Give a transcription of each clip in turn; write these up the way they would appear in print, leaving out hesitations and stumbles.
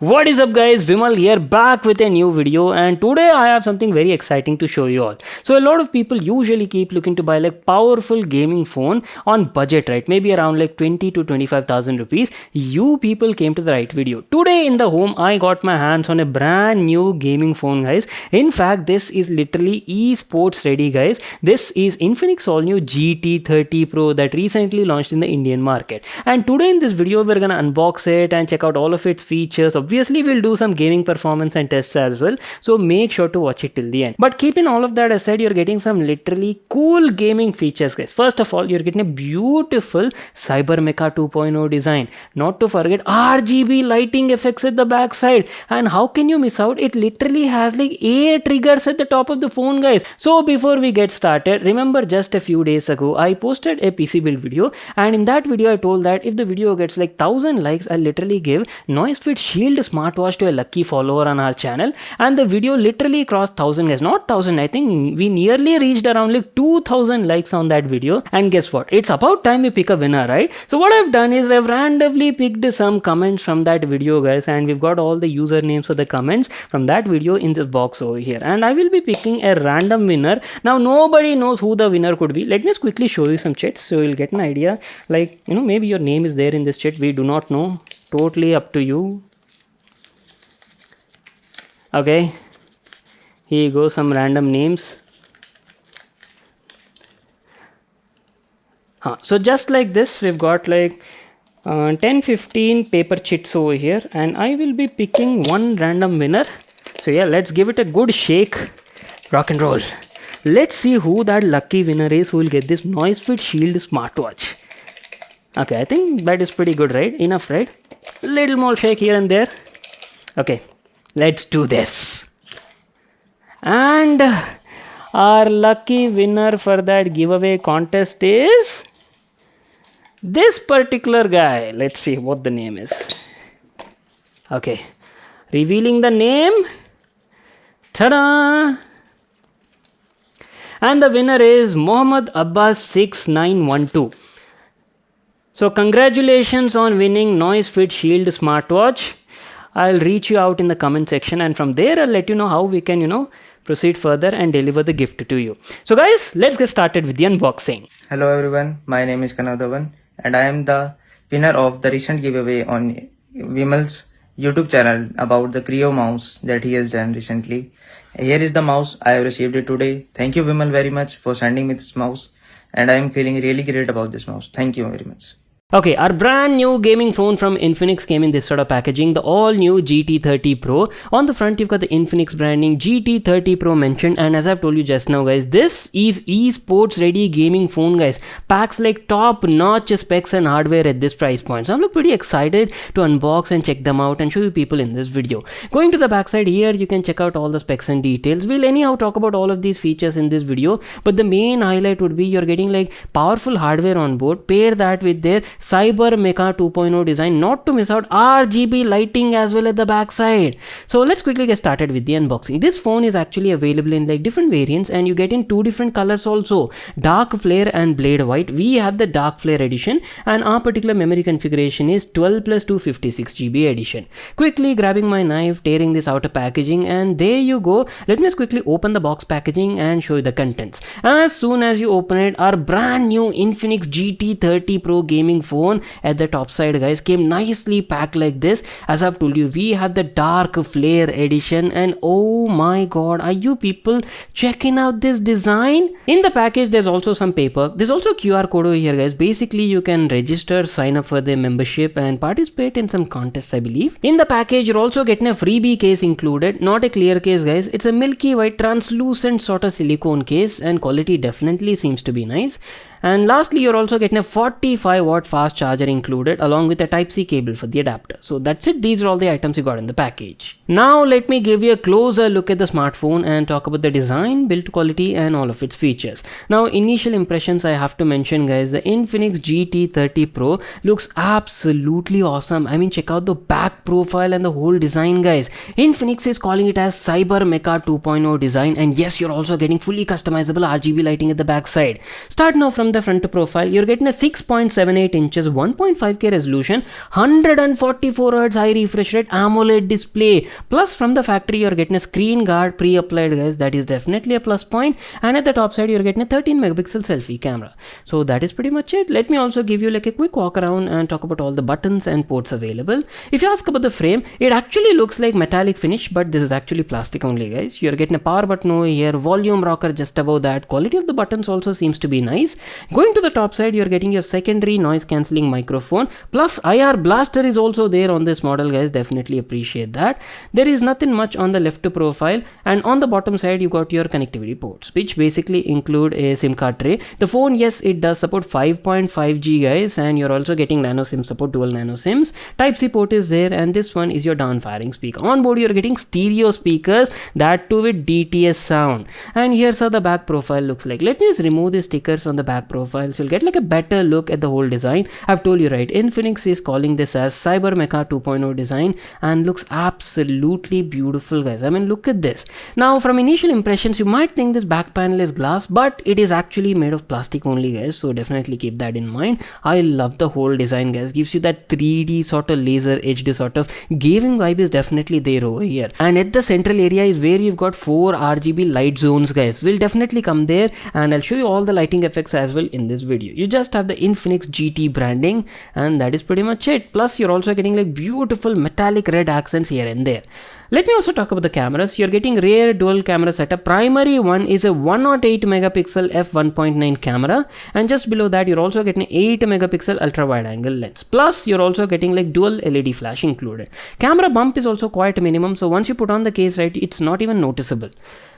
What is up guys, Vimal here back with a new video, and today I have something very exciting to show you all. So a lot of people usually keep looking to buy like powerful gaming phone on budget, right? Maybe around like 20 to 25,000 rupees. You people came to the right video. Today in the home I got my hands on a brand new gaming phone guys. In fact this is literally esports ready guys. This is Infinix all new GT30 Pro that recently launched in the Indian market. And today in this video we're gonna unbox it and check out all of its features. Obviously we'll do some gaming performance and tests as well, so make sure to watch it till the end. But keeping all of that aside, you're getting some literally cool gaming features guys. First of all, you're getting a beautiful Cyber Mecha 2.0 design, not to forget RGB lighting effects at the back side. And how can you miss out? It literally has like 8 triggers at the top of the phone guys. So before we get started, remember just a few days ago I posted a PC build video, and in that video I told that if the video gets like 1000 likes, I'll literally give Noise Fit Shield smartwatch to a lucky follower on our channel. And the video literally crossed 1000 guys, not 1000, I think we nearly reached around like 2000 likes on that video. And guess what, it's about time we pick a winner, right? So what I've done is I've randomly picked some comments from that video guys, and we've got all the usernames for the comments from that video in this box over here, and I will be picking a random winner. Now nobody knows who the winner could be. Let me just quickly show you some chats so you'll get an idea. Like, you know, maybe your name is there in this chat, we do not know, totally up to you. Okay, here goes some random names. So just like this we've got like 10-15 paper chits over here, and I will be picking one random winner. So yeah, let's give it a good shake. Rock and roll. Let's see who that lucky winner is who will get this Noise Fit Shield smartwatch. Okay, I think that is pretty good, right? Enough, right? Little more shake here and there. Okay, let's do this. And our lucky winner for that giveaway contest is this particular guy. Let's see what the name is. Okay, revealing the name. Ta-da! And the winner is Mohammed Abbas 6912. So congratulations on winning Noise Fit Shield smartwatch. I'll reach you out in the comment section, and from there I'll let you know how we can, proceed further and deliver the gift to you. So guys, let's get started with the unboxing. Hello everyone, my name is Kanadavan and I am the winner of the recent giveaway on Vimal's YouTube channel about the Creo mouse that he has done recently. Here is the mouse. I have received it today. Thank you Vimal very much for sending me this mouse, and I am feeling really great about this mouse. Thank you very much. Okay, our brand new gaming phone from Infinix came in this sort of packaging, the all new GT30 Pro. On the front you've got the Infinix branding, GT30 Pro mentioned, and as I've told you just now guys, this is esports ready gaming phone guys. Packs like top notch specs and hardware at this price point. So I'm pretty excited to unbox and check them out and show you people in this video. Going to the backside here, you can check out all the specs and details. We'll anyhow talk about all of these features in this video, but the main highlight would be you're getting like powerful hardware on board. Pair that with their Cyber Mecha 2.0 design, not to miss out RGB lighting as well at the back side. So let's quickly get started with the unboxing. This phone is actually available in like different variants, and you get in 2 different colors also, dark flare and blade white. We have the dark flare edition, and our particular memory configuration is 12 plus 256 GB edition. Quickly grabbing my knife, tearing this outer packaging, and there you go. Let me just quickly open the box packaging and show you the contents. As soon as you open it, our brand new Infinix GT30 Pro gaming phone at the top side guys came nicely packed like this. As I've told you, we have the dark flare edition, and oh my god, are you people checking out this design? In the package there's also some paper. There's also a QR code over here guys. Basically you can register, sign up for the membership and participate in some contests I believe. In the package you're also getting a freebie case included. Not a clear case guys, it's a milky white translucent sort of silicone case, and quality definitely seems to be nice. And lastly, you're also getting a 45 watt fast charger included along with a Type-C cable for the adapter. So that's it. These are all the items you got in the package. Now let me give you a closer look at the smartphone and talk about the design, build quality and all of its features. Now initial impressions I have to mention guys, the Infinix GT30 Pro looks absolutely awesome. I mean, check out the back profile and the whole design guys. Infinix is calling it as Cyber Mecha 2.0 design, and yes, you're also getting fully customizable RGB lighting at the back side. Start now from from the front profile, you're getting a 6.78 inches 1.5K resolution, 144 Hz high refresh rate AMOLED display. Plus from the factory you're getting a screen guard pre-applied, guys. That is definitely a plus point. And at the top side you're getting a 13 megapixel selfie camera. So that is pretty much it. Let me also give you like a quick walk around and talk about all the buttons and ports available. If you ask about the frame, it actually looks like metallic finish, but this is actually plastic only, guys. You're getting a power button over here, volume rocker just above that. Quality of the buttons also seems to be nice. Going to the top side, you're getting your secondary noise cancelling microphone, plus IR blaster is also there on this model, guys. Definitely appreciate that. There is nothing much on the left profile, and on the bottom side you got your connectivity ports, which basically include a SIM card tray. The phone, yes, it does support 5.5G, guys, and you're also getting nano SIM support, dual nano SIMs. Type-C port is there, and this one is your down-firing speaker. On board you're getting stereo speakers, that too with DTS sound. And here's how the back profile looks like. Let me just remove the stickers on the back profile so you'll get like a better look at the whole design. I've told you, right, Infinix is calling this as Cyber Mecha 2.0 design, and looks absolutely beautiful, guys. I mean, look at this. Now from initial impressions you might think this back panel is glass, but it is actually made of plastic only, guys, so definitely keep that in mind. I love the whole design, guys. Gives you that 3D sort of laser edged sort of gaming vibe is definitely there over here. And at the central area is where you've got 4 RGB light zones, guys. We'll definitely come there and I'll show you all the lighting effects as well in this video. You just have the Infinix GT branding, and that is pretty much it. Plus you're also getting like beautiful metallic red accents here and there. Let me also talk about the cameras. You're getting rear dual camera setup. Primary one is a 108 megapixel f1.9 camera, and just below that you're also getting 8 megapixel ultra wide angle lens. Plus you're also getting like dual LED flash included. Camera bump is also quite minimum, so once you put on the case, right, it's not even noticeable.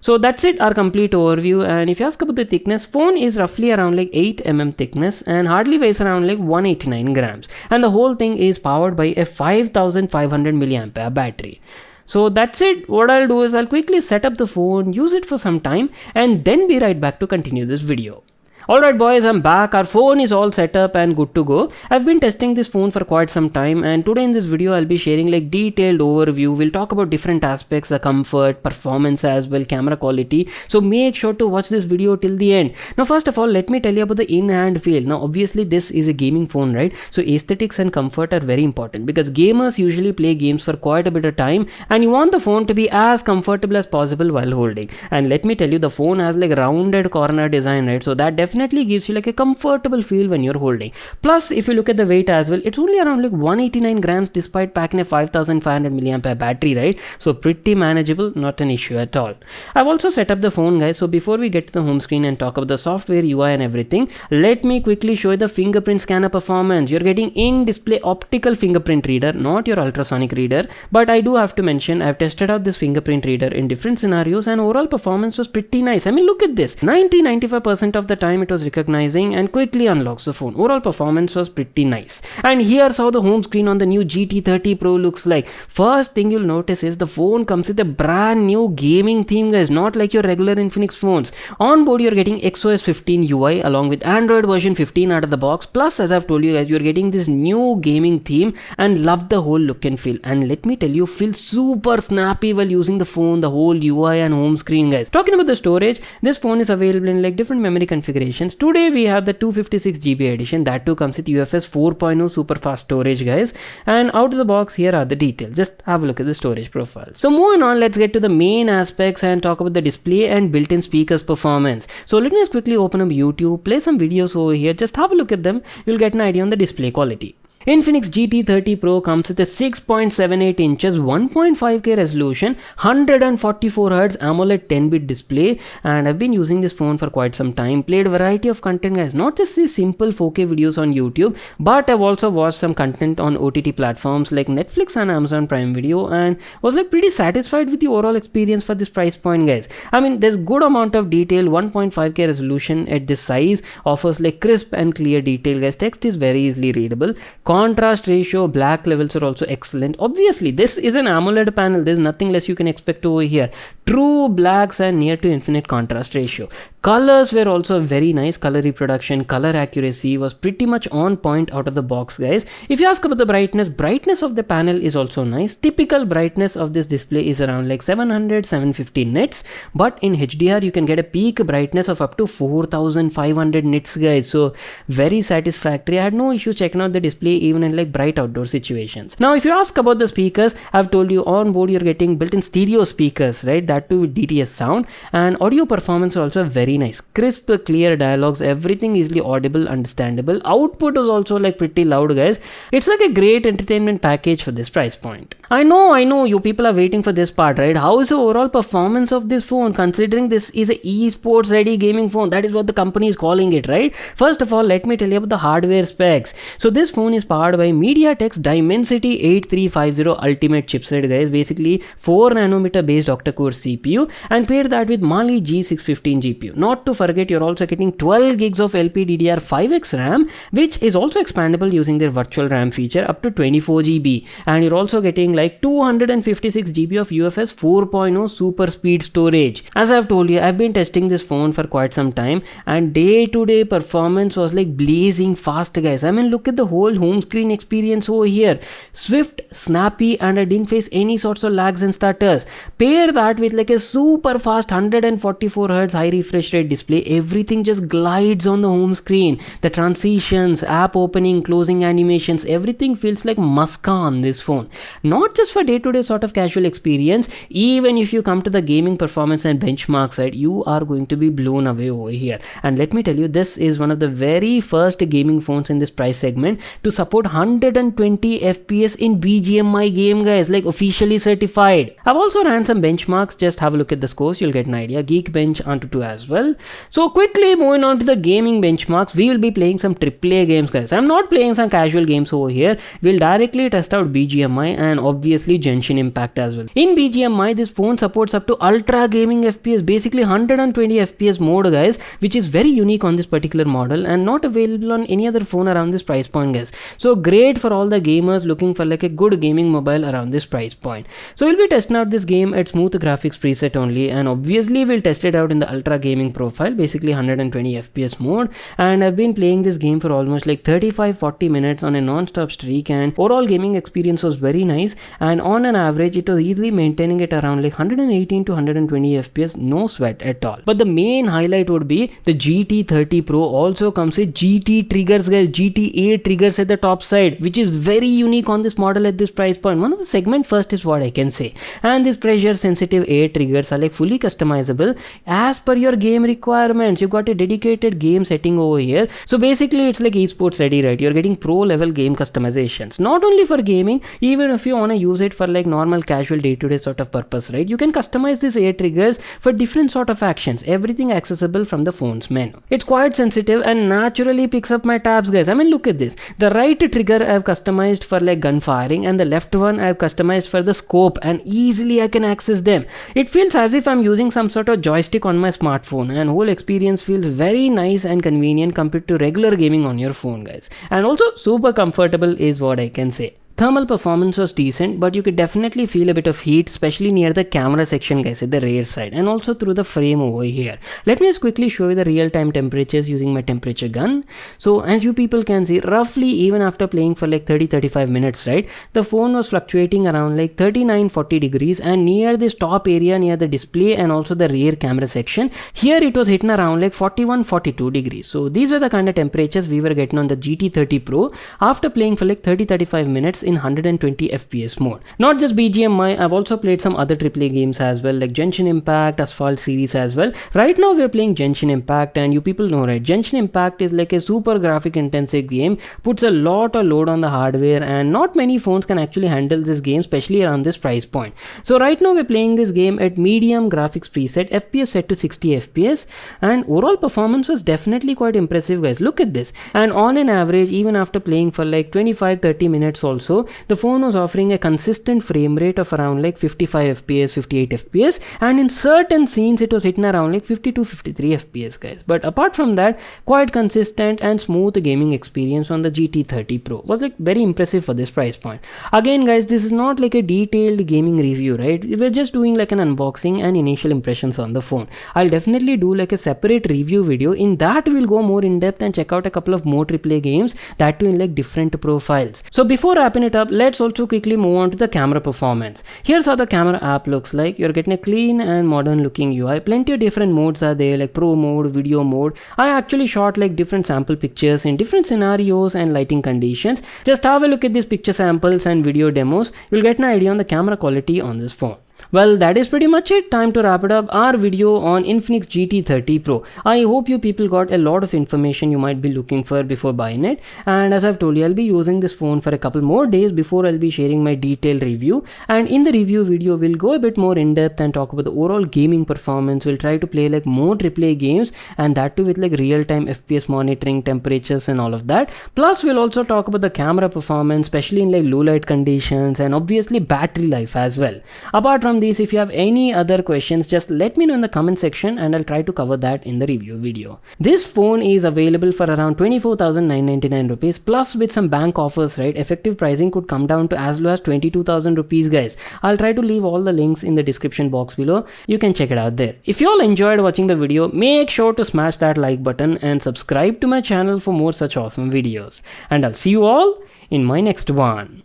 So that's it, our complete overview. And if you ask about the thickness, phone is roughly around like 8 mm thickness and hardly weighs around like 189 grams, and the whole thing is powered by a 5500 milliampere battery. So that's it. What I'll do is I'll quickly set up the phone, use it for some time, and then be right back to continue this video. Alright boys, I'm back. Our phone is all set up and good to go. I've been testing this phone for quite some time, and today in this video I'll be sharing like detailed overview. We'll talk about different aspects, the comfort, performance as well, camera quality. So make sure to watch this video till the end. Now first of all, let me tell you about the in-hand feel. Now obviously this is a gaming phone, right? So aesthetics and comfort are very important because gamers usually play games for quite a bit of time, and you want the phone to be as comfortable as possible while holding. And let me tell you, the phone has like rounded corner design, right? So that definitely gives you like a comfortable feel when you're holding. Plus if you look at the weight as well, it's only around like 189 grams despite packing a 5500 milliampere battery, right? So pretty manageable, not an issue at all. I've also set up the phone, guys. So before we get to the home screen and talk about the software, UI and everything, let me quickly show you the fingerprint scanner performance. You're getting in-display optical fingerprint reader, not your ultrasonic reader. But I do have to mention, I've tested out this fingerprint reader in different scenarios and overall performance was pretty nice. I mean, look at this. 95% of the time it was recognizing and quickly unlocks the phone. Overall performance was pretty nice. And here's how the home screen on the new GT30 Pro looks like. First thing you'll notice is the phone comes with a brand new gaming theme, guys, not like your regular Infinix phones. On board you're getting XOS 15 UI along with Android version 15 out of the box. Plus, as I've told you guys, you're getting this new gaming theme, and love the whole look and feel. And let me tell you, feel super snappy while using the phone, the whole UI and home screen, guys. Talking about the storage, this phone is available in like different memory configurations. Today we have the 256GB edition, that too comes with UFS 4.0 super fast storage, guys. And out of the box, here are the details. Just have a look at the storage profile. So moving on, let's get to the main aspects and talk about the display and built-in speakers performance. So let me just quickly open up YouTube, play some videos over here, just have a look at them. You'll get an idea on the display quality. Infinix GT30 Pro comes with a 6.78 inches 1.5K resolution, 144 Hz AMOLED 10-bit display, and I've been using this phone for quite some time. Played a variety of content, guys, not just these simple 4K videos on YouTube, but I've also watched some content on OTT platforms like Netflix and Amazon Prime Video, and was like pretty satisfied with the overall experience for this price point, guys. I mean, there's good amount of detail. 1.5K resolution at this size offers like crisp and clear detail, guys. Text is very easily readable. Contrast ratio, black levels are also excellent. Obviously this is an AMOLED panel, there's nothing less you can expect over here. True blacks and near to infinite contrast ratio. Colors were also very nice. Color reproduction, color accuracy was pretty much on point out of the box, guys. If you ask about the brightness of the panel is also nice. Typical brightness of this display is around like 750 nits, but in HDR you can get a peak brightness of up to 4500 nits, guys. So very satisfactory. I had no issue checking out the display even in like bright outdoor situations. Now if you ask about the speakers, I've told you on board you're getting built-in stereo speakers, right? That too with DTS sound, and audio performance also very nice. Crisp, clear dialogues, everything easily audible, understandable. Output is also like pretty loud, guys. It's like a great entertainment package for this price point. I know you people are waiting for this part, right? How is the overall performance of this phone, considering this is a esports ready gaming phone? That is what the company is calling it, right? First of all, let me tell you about the hardware specs. So this phone is powered by MediaTek's Dimensity 8350 Ultimate chipset, guys. Basically 4 nanometer based octa-core CPU, and pair that with Mali G615 GPU. Not to forget, you're also getting 12 gigs of LPDDR5X RAM, which is also expandable using their virtual RAM feature up to 24 GB, and you're also getting like 256 GB of UFS 4.0 super speed storage. As I've told you, I've been testing this phone for quite some time, and day-to-day performance was like blazing fast, guys. I mean, look at the whole home screen experience over here. Swift, snappy, and I didn't face any sorts of lags and stutters. Pair that with like a super fast 144Hz high refresh rate display, everything just glides on the home screen. The transitions, app opening, closing animations, everything feels like muska on this phone. Not just for day-to-day sort of casual experience, even if you come to the gaming performance and benchmark side, you are going to be blown away over here. And let me tell you, this is one of the very first gaming phones in this price segment to support 120 FPS in BGMI game, guys, like officially certified. I've also ran some benchmarks. Just have a look at the scores, you'll get an idea. Geekbench Antutu as well. So quickly moving on to the gaming benchmarks, we will be playing some AAA games, guys. I'm not playing some casual games over here. We'll directly test out BGMI and obviously Genshin Impact as well. In BGMI, this phone supports up to ultra gaming FPS, basically 120 FPS mode, guys, which is very unique on this particular model and not available on any other phone around this price point, guys. So great for all the gamers looking for like a good gaming mobile around this price point. So we'll be testing out this game at smooth graphics preset only, and obviously we'll test it out in the ultra gaming profile, basically 120 FPS mode. And I've been playing this game for almost like 35-40 minutes on a non-stop streak, and overall gaming experience was very nice, and on an average it was easily maintaining it around like 118 to 120 FPS, no sweat at all. But the main highlight would be the GT30 Pro also comes with GT triggers, guys. GTA triggers at the top side, which is very unique on this model at this price point. One of the segment first is what I can say. And these pressure sensitive air triggers are like fully customizable as per your game requirements. You've got a dedicated game setting over here. So basically it's like esports ready, right? You're getting pro level game customizations, not only for gaming, even if you want to use it for like normal casual day-to-day sort of purpose, right? You can customize these air triggers for different sort of actions, everything accessible from the phone's menu. It's quite sensitive and naturally picks up my tabs, guys. I mean, look at this. The right trigger I've customized for like gun firing, and the left one I've customized for the scope, and easily I can access them. It feels as if I'm using some sort of joystick on my smartphone, and whole experience feels very nice and convenient compared to regular gaming on your phone, guys. And also super comfortable is what I can say. Thermal performance was decent, but you could definitely feel a bit of heat, especially near the camera section, guys, at the rear side, and also through the frame over here. Let me just quickly show you the real-time temperatures using my temperature gun. So as you people can see, roughly even after playing for like 30-35 minutes, right, the phone was fluctuating around like 39-40 degrees, and near this top area near the display and also the rear camera section, here it was hitting around like 41-42 degrees. So these were the kind of temperatures we were getting on the GT30 Pro after playing for like 30-35 minutes in 120 FPS mode. Not just BGMI, I've also played some other AAA games as well, like Genshin Impact, Asphalt series as well. Right now we're playing Genshin Impact, and you people know, right, Genshin Impact is like a super graphic intensive game, puts a lot of load on the hardware, and not many phones can actually handle this game, especially around this price point. So right now we're playing this game at medium graphics preset, FPS set to 60 FPS, and overall performance was definitely quite impressive, guys. Look at this. And on an average, even after playing for like 25-30 minutes also, though, the phone was offering a consistent frame rate of around like 55 fps, 58 fps, and in certain scenes it was hitting around like 52, 53 fps, guys. But apart from that, quite consistent and smooth gaming experience on the GT30 Pro. Was like very impressive for this price point. Again, guys, this is not like a detailed gaming review, right? We're just doing like an unboxing and initial impressions on the phone. I'll definitely do like a separate review video. In that we'll go more in depth and check out a couple of more AAA games, that too in like different profiles. So before wrapping it up, let's also quickly move on to the camera performance. Here's how the camera app looks like. You're getting a clean and modern looking UI. Plenty of different modes are there, like pro mode, video mode. I actually shot like different sample pictures in different scenarios and lighting conditions. Just have a look at these picture samples and video demos. You'll get an idea on the camera quality on this phone. Well, that is pretty much it. Time to wrap it up. Our video on Infinix GT30 Pro. I hope you people got a lot of information you might be looking for before buying it. And as I've told you, I'll be using this phone for a couple more days before I'll be sharing my detailed review. And in the review video, we'll go a bit more in depth and talk about the overall gaming performance. We'll try to play like more AAA games, and that too with like real-time FPS monitoring, temperatures and all of that. Plus, we'll also talk about the camera performance, especially in like low light conditions, and obviously battery life as well. Apart from these, if you have any other questions, just let me know in the comment section and I'll try to cover that in the review video. This phone is available for around 24,999 rupees, plus with some bank offers, right? Effective pricing could come down to as low as 22,000 rupees, guys. I'll try to leave all the links in the description box below. You can check it out there. If you all enjoyed watching the video, make sure to smash that like button and subscribe to my channel for more such awesome videos. And I'll see you all in my next one.